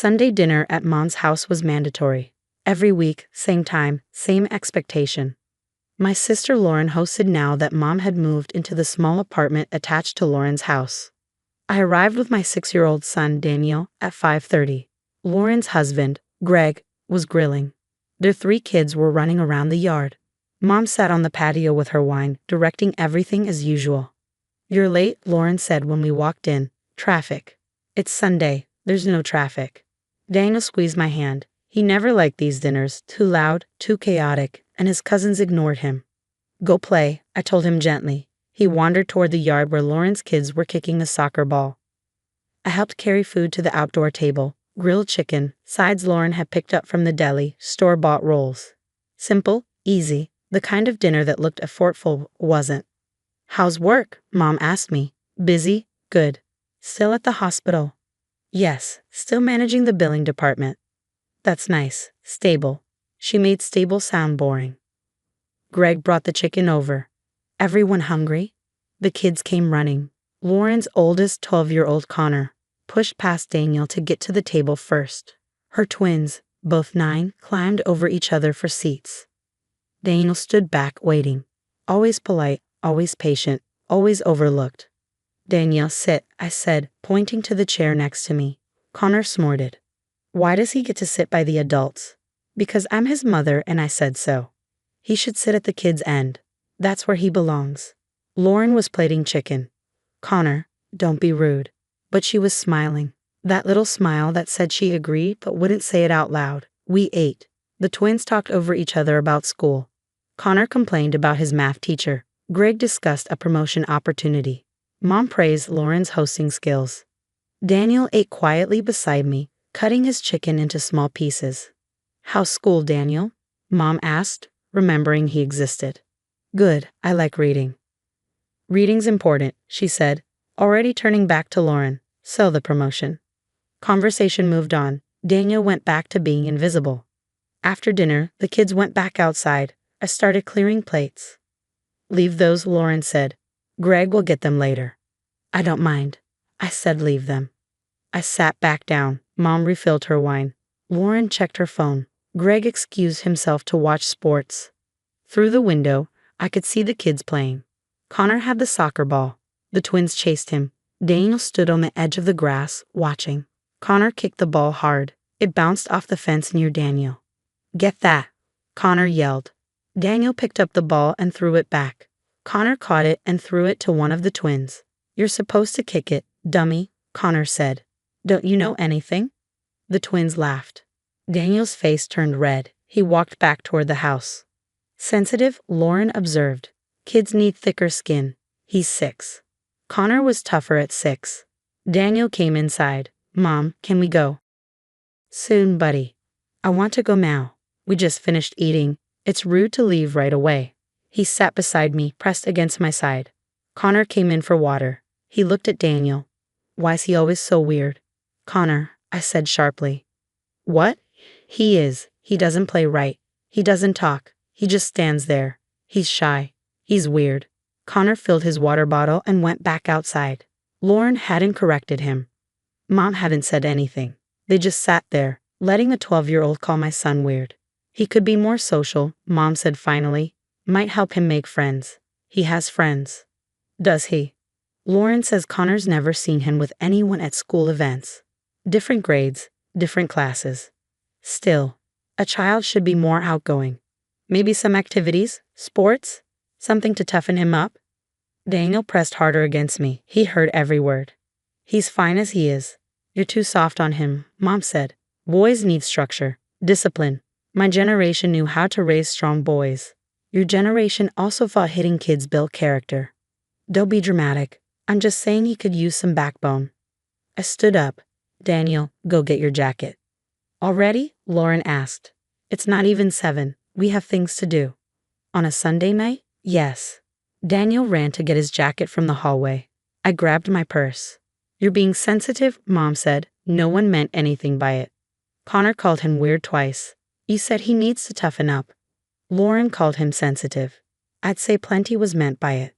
Sunday dinner at Mom's house was mandatory. Every week, same time, same expectation. My sister Lauren hosted now that Mom had moved into the small apartment attached to Lauren's house. I arrived with my 6-year-old son Daniel at 5:30. Lauren's husband, Greg, was grilling. Their 3 kids were running around the yard. Mom sat on the patio with her wine, directing everything as usual. "You're late," Lauren said when we walked in. "Traffic." "It's Sunday, there's no traffic." Daniel squeezed my hand. He never liked these dinners, too loud, too chaotic, and his cousins ignored him. "Go play," I told him gently. He wandered toward the yard where Lauren's kids were kicking a soccer ball. I helped carry food to the outdoor table. Grilled chicken, sides Lauren had picked up from the deli, store-bought rolls. Simple, easy, the kind of dinner that looked effortful wasn't. "How's work?" Mom asked me. "Busy? Good. Still at the hospital?" "Yes, still managing the billing department." "That's nice. Stable." She made stable sound boring. Greg brought the chicken over. "Everyone hungry?" The kids came running. Lauren's oldest 12-year-old Connor pushed past Daniel to get to the table first. Her twins, both 9, climbed over each other for seats. Daniel stood back waiting. Always polite, always patient, always overlooked. "Daniel, sit," I said, pointing to the chair next to me. Connor snorted. "Why does he get to sit by the adults?" "Because I'm his mother and I said so. He should sit at the kids' end. That's where he belongs." Lauren was plating chicken. "Connor, don't be rude." But she was smiling. That little smile that said she agreed but wouldn't say it out loud. We ate. The twins talked over each other about school. Connor complained about his math teacher. Greg discussed a promotion opportunity. Mom praised Lauren's hosting skills. Daniel ate quietly beside me, cutting his chicken into small pieces. "How's school, Daniel?" Mom asked, remembering he existed. "Good, I like reading." "Reading's important," she said, already turning back to Lauren. "So the promotion." Conversation moved on. Daniel went back to being invisible. After dinner, the kids went back outside. I started clearing plates. "Leave those," Lauren said. "Greg will get them later." "I don't mind." I said leave them. I sat back down. Mom refilled her wine. Lauren checked her phone. Greg excused himself to watch sports. Through the window, I could see the kids playing. Connor had the soccer ball. The twins chased him. Daniel stood on the edge of the grass, watching. Connor kicked the ball hard. It bounced off the fence near Daniel. "Get that!" Connor yelled. Daniel picked up the ball and threw it back. Connor caught it and threw it to one of the twins. "You're supposed to kick it, dummy," Connor said. "Don't you know anything?" The twins laughed. Daniel's face turned red. He walked back toward the house. "Sensitive," Lauren observed. "Kids need thicker skin." He's 6. Connor was tougher at 6. Daniel came inside. "Mom, can we go?" "Soon, buddy." "I want to go now. We just finished eating. It's rude to leave right away." He sat beside me, pressed against my side. Connor came in for water. He looked at Daniel. "Why's he always so weird?" "Connor," I said sharply. "What?" "He is. He doesn't play right. He doesn't talk. He just stands there. He's shy. He's weird." Connor filled his water bottle and went back outside. Lauren hadn't corrected him. Mom hadn't said anything. They just sat there, letting the 12-year-old call my son weird. "He could be more social," Mom said finally. "Might help him make friends." "He has friends." "Does he?" Lauren says Connor's never seen him with anyone at school events. Different grades, different classes. Still, a child should be more outgoing. Maybe some activities, sports, something to toughen him up. Daniel pressed harder against me. He heard every word. "He's fine as he is." "You're too soft on him," Mom said. "Boys need structure, discipline. My generation knew how to raise strong boys. Your generation also thought hitting kids built character." "Don't be dramatic. I'm just saying he could use some backbone." I stood up. "Daniel, go get your jacket." "Already?" Lauren asked. "It's not even 7. We have things to do." "On a Sunday night?" "Yes." Daniel ran to get his jacket from the hallway. I grabbed my purse. "You're being sensitive," Mom said. "No one meant anything by it." Connor called him weird twice. You said he needs to toughen up. Lauren called him sensitive. I'd say plenty was meant by it.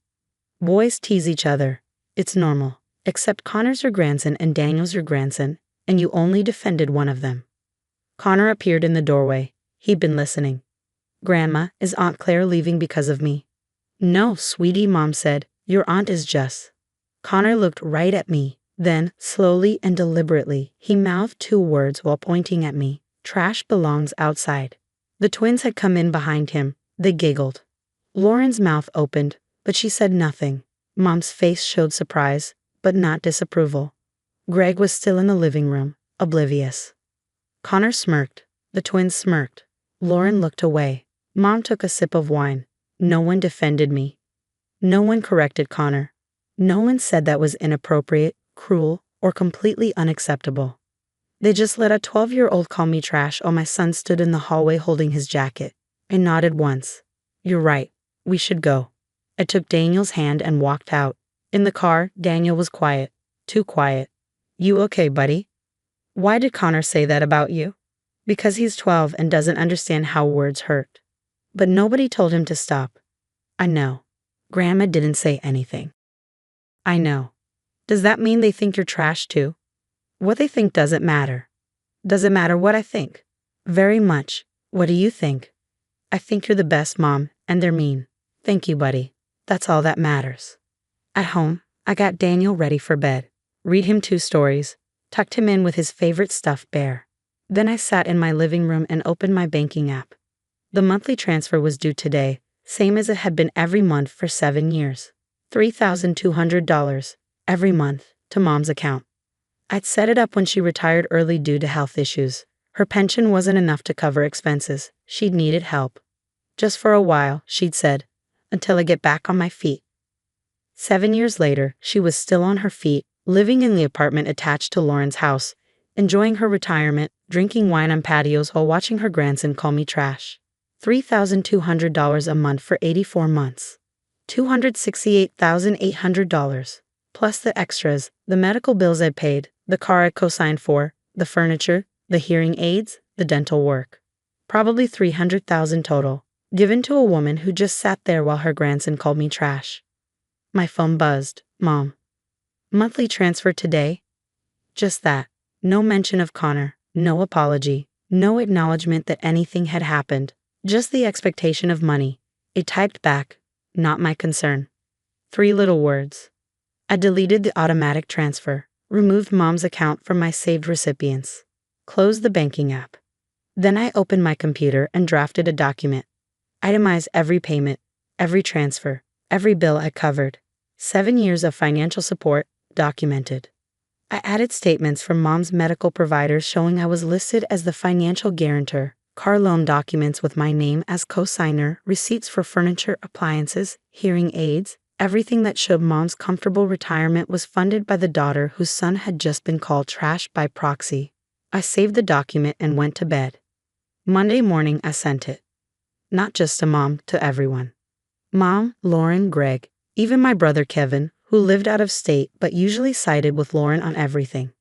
Boys tease each other. It's normal. Except Connor's your grandson and Daniel's your grandson. and you only defended one of them. Connor appeared in the doorway. He'd been listening. Grandma, is Aunt Claire leaving because of me? No, sweetie, Mom said. Your aunt is just. Connor looked right at me. Then, slowly and deliberately, he mouthed 2 words while pointing at me. Trash belongs outside. The twins had come in behind him. They giggled. Lauren's mouth opened, but she said nothing. Mom's face showed surprise, but not disapproval. Greg was still in the living room, oblivious. Connor smirked. The twins smirked. Lauren looked away. Mom took a sip of wine. No one defended me. No one corrected Connor. No one said that was inappropriate, cruel, or completely unacceptable. They just let a 12-year-old call me trash while my son stood in the hallway holding his jacket. I nodded once. You're right. We should go. I took Daniel's hand and walked out. In the car, Daniel was quiet. Too quiet. You okay, buddy? Why did Connor say that about you? Because he's 12 and doesn't understand how words hurt. But nobody told him to stop. I know. Grandma didn't say anything. I know. Does that mean they think you're trash too? What they think doesn't matter. Does it matter what I think? Very much. What do you think? I think you're the best mom, and they're mean. Thank you, buddy. That's all that matters. At home, I got Daniel ready for bed. Read him 2 stories. Tucked him in with his favorite stuffed bear. Then I sat in my living room and opened my banking app. The monthly transfer was due today, same as it had been every month for 7 years. $3,200 every month to Mom's account. I'd set it up when she retired early due to health issues. Her pension wasn't enough to cover expenses. She'd needed help. Just for a while, she'd said, until I get back on my feet. 7 years later, she was still on her feet, living in the apartment attached to Lauren's house, enjoying her retirement, drinking wine on patios while watching her grandson call me trash. $3,200 a month for 84 months. $268,800. Plus the extras, the medical bills I'd paid, the car I co-signed for, the furniture, the hearing aids, the dental work. Probably $300,000 total, given to a woman who just sat there while her grandson called me trash. My phone buzzed. Mom. Monthly transfer today? Just that. No mention of Connor, no apology, no acknowledgement that anything had happened, just the expectation of money. It typed back, not my concern. 3 little words. I deleted the automatic transfer, removed Mom's account from my saved recipients, closed the banking app. Then I opened my computer and drafted a document. Itemized every payment, every transfer, every bill I covered. 7 years of financial support, documented. I added statements from Mom's medical providers showing I was listed as the financial guarantor, car loan documents with my name as co-signer, receipts for furniture, appliances, hearing aids. Everything that showed Mom's comfortable retirement was funded by the daughter whose son had just been called trash by proxy. I saved the document and went to bed. Monday morning I sent it. Not just to Mom, to everyone. Mom, Lauren, Greg, even my brother Kevin, who lived out of state but usually sided with Lauren on everything.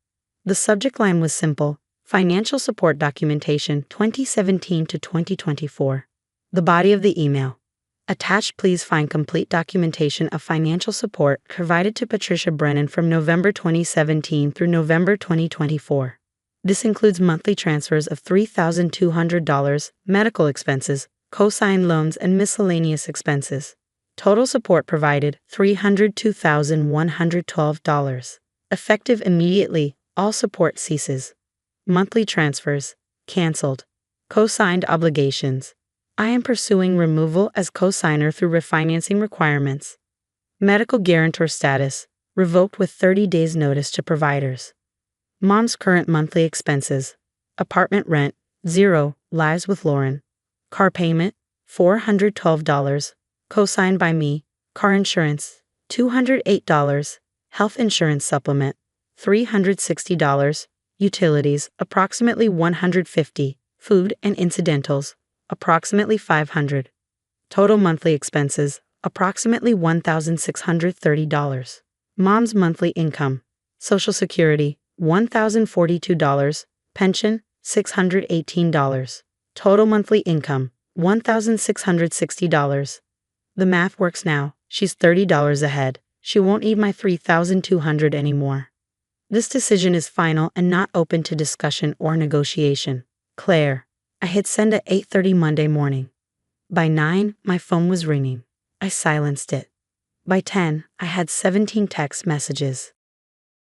The subject line was simple: Financial Support Documentation 2017 to 2024. The body of the email. Attached, please find complete documentation of financial support provided to Patricia Brennan from November 2017 through November 2024. This includes monthly transfers of $3,200, medical expenses, co-signed loans, and miscellaneous expenses. Total support provided, $302,112. Effective immediately, all support ceases. Monthly transfers, canceled. Co-signed obligations. I am pursuing removal as co-signer through refinancing requirements. Medical guarantor status, revoked with 30 days notice to providers. Mom's current monthly expenses. Apartment rent, 0, lives with Lauren. Car payment, $412. Co-signed by me. Car insurance, $208. Health insurance supplement, $360. Utilities, approximately $150. Food and incidentals, approximately $500. Total monthly expenses, approximately $1,630. Mom's monthly income. Social Security, $1,042. Pension, $618. Total monthly income, $1,660. The math works now. She's $30 ahead. She won't need my $3,200 anymore. This decision is final and not open to discussion or negotiation. Claire. I hit send at 8:30 Monday morning. By 9, my phone was ringing. I silenced it. By 10, I had 17 text messages.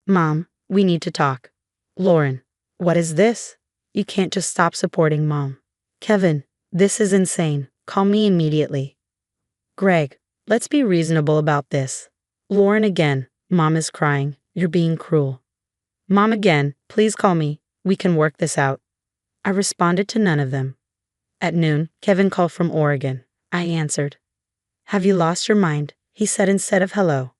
Mom, we need to talk. Lauren. What is this? You can't just stop supporting Mom. Kevin. This is insane. Call me immediately. Greg. Let's be reasonable about this. Lauren again. Mom is crying. You're being cruel. Mom again. Please call me. We can work this out. I responded to none of them. At noon, Kevin called from Oregon. I answered. Have you lost your mind? He said instead of hello.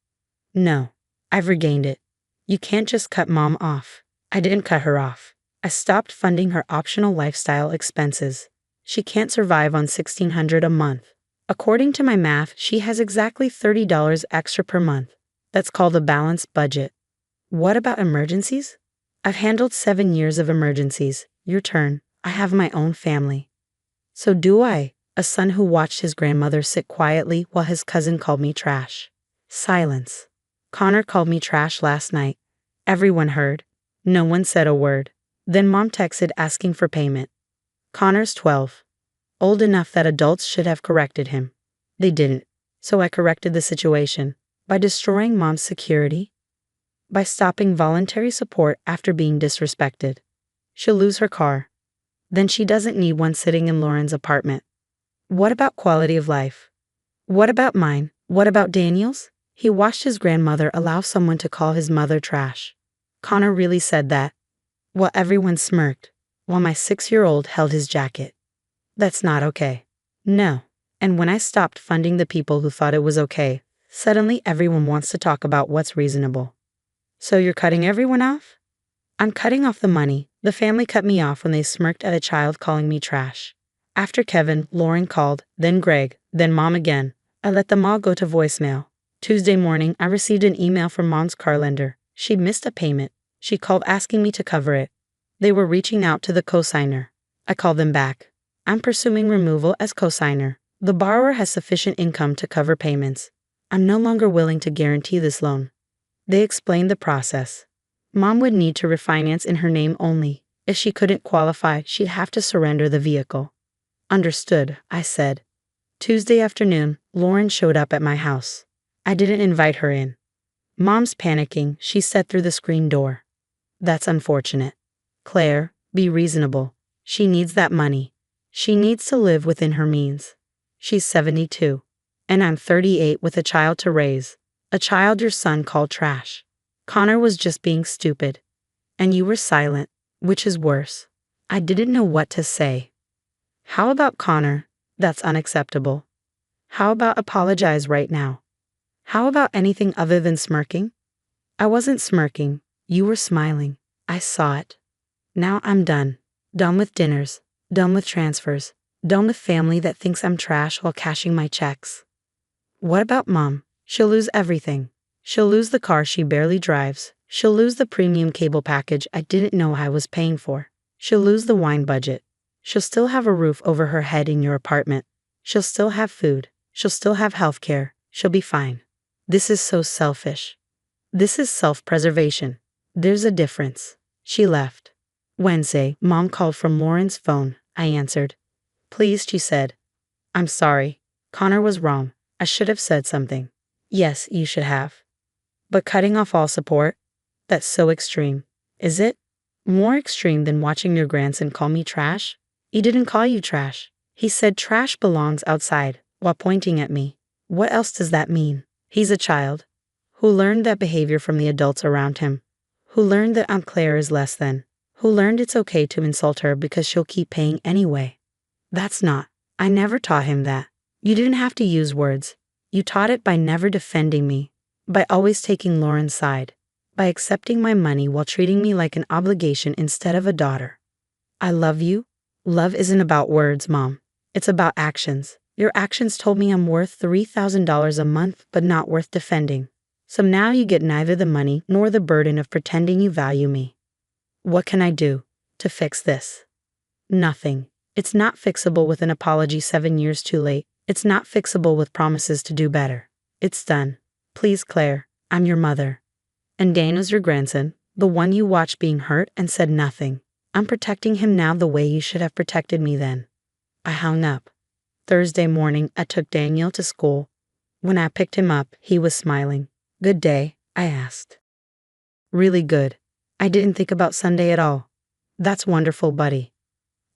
No. I've regained it. You can't just cut Mom off. I didn't cut her off. I stopped funding her optional lifestyle expenses. She can't survive on $1,600 a month. According to my math, she has exactly $30 extra per month. That's called a balanced budget. What about emergencies? I've handled 7 years of emergencies. Your turn. I have my own family. So do I. A son who watched his grandmother sit quietly while his cousin called me trash. Silence. Connor called me trash last night. Everyone heard. No one said a word. Then Mom texted asking for payment. Connor's 12. Old enough that adults should have corrected him. They didn't. So I corrected the situation. By destroying Mom's security? By stopping voluntary support after being disrespected. She'll lose her car. Then she doesn't need one sitting in Lauren's apartment. What about quality of life? What about mine? What about Daniel's? He watched his grandmother allow someone to call his mother trash. Connor really said that. While everyone smirked, while my 6-year-old held his jacket. That's not okay. No. And when I stopped funding the people who thought it was okay, suddenly everyone wants to talk about what's reasonable. So you're cutting everyone off? I'm cutting off the money. The family cut me off when they smirked at a child calling me trash. After Kevin, Lauren called, then Greg, then Mom again. I let them all go to voicemail. Tuesday morning, I received an email from Mom's car lender. She'd missed a payment. She called asking me to cover it. They were reaching out to the cosigner. I called them back. I'm pursuing removal as cosigner. The borrower has sufficient income to cover payments. I'm no longer willing to guarantee this loan. They explained the process. Mom would need to refinance in her name only. If she couldn't qualify, she'd have to surrender the vehicle. Understood, I said. Tuesday afternoon, Lauren showed up at my house. I didn't invite her in. Mom's panicking, she said through the screen door. That's unfortunate. Claire, be reasonable. She needs that money. She needs to live within her means. She's 72. And I'm 38 with a child to raise. A child your son called trash. Connor was just being stupid. And you were silent, which is worse. I didn't know what to say. How about Connor? That's unacceptable. How about apologize right now? How about anything other than smirking? I wasn't smirking. You were smiling. I saw it. Now I'm done. Done with dinners. Done with transfers. Done with family that thinks I'm trash while cashing my checks. What about Mom? She'll lose everything. She'll lose the car she barely drives. She'll lose the premium cable package I didn't know I was paying for. She'll lose the wine budget. She'll still have a roof over her head in your apartment. She'll still have food. She'll still have health care. She'll be fine. This is so selfish. This is self-preservation. There's a difference. She left. Wednesday, Mom called from Lauren's phone. I answered. Please, she said. I'm sorry. Connor was wrong. I should have said something. Yes, you should have. But cutting off all support? That's so extreme. Is it? More extreme than watching your grandson call me trash? He didn't call you trash. He said trash belongs outside, while pointing at me. What else does that mean? He's a child. Who learned that behavior from the adults around him. Who learned that Aunt Claire is less than. Who learned it's okay to insult her because she'll keep paying anyway. That's not. I never taught him that. You didn't have to use words. You taught it by never defending me. By always taking Lauren's side. By accepting my money while treating me like an obligation instead of a daughter. I love you. Love isn't about words, Mom. It's about actions. Your actions told me I'm worth $3,000 a month but not worth defending. So now you get neither the money nor the burden of pretending you value me. What can I do to fix this? Nothing. It's not fixable with an apology 7 years too late. It's not fixable with promises to do better. It's done. Please, Claire, I'm your mother. And Daniel's your grandson, The one you watched being hurt and said nothing. I'm protecting him now the way you should have protected me then. I hung up. Thursday morning, I took Daniel to school. When I picked him up, he was smiling. Good day, I asked. Really good. I didn't think about Sunday at all. That's wonderful, buddy.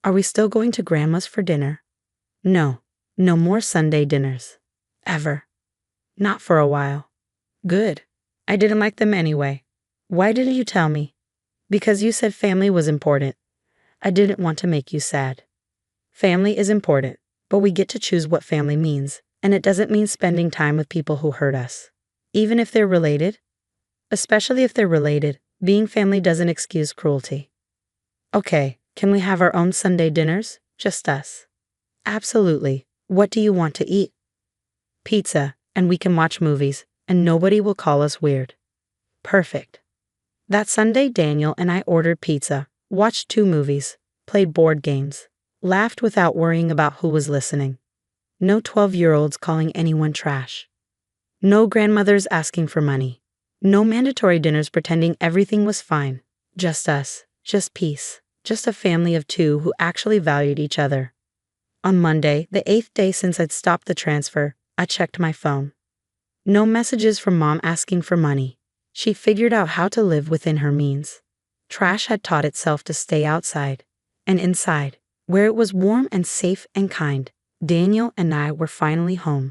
Are we still going to Grandma's for dinner? No. No more Sunday dinners. Ever. Not for a while. Good. I didn't like them anyway. Why didn't you tell me? Because you said family was important. I didn't want to make you sad. Family is important, but we get to choose what family means, and it doesn't mean spending time with people who hurt us. Even if they're related. Especially if they're related, being family doesn't excuse cruelty. Okay, can we have our own Sunday dinners? Just us. Absolutely. What do you want to eat? Pizza, and we can watch movies, and nobody will call us weird. Perfect. That Sunday, Daniel and I ordered pizza, watched 2 movies, played board games, laughed without worrying about who was listening. No 12-year-olds calling anyone trash. No grandmothers asking for money. No mandatory dinners pretending everything was fine. Just us, just peace, just a family of 2 who actually valued each other. On Monday, the 8th day since I'd stopped the transfer, I checked my phone. No messages from Mom asking for money. She figured out how to live within her means. Trash had taught itself to stay outside. And inside, where it was warm and safe and kind, Daniel and I were finally home.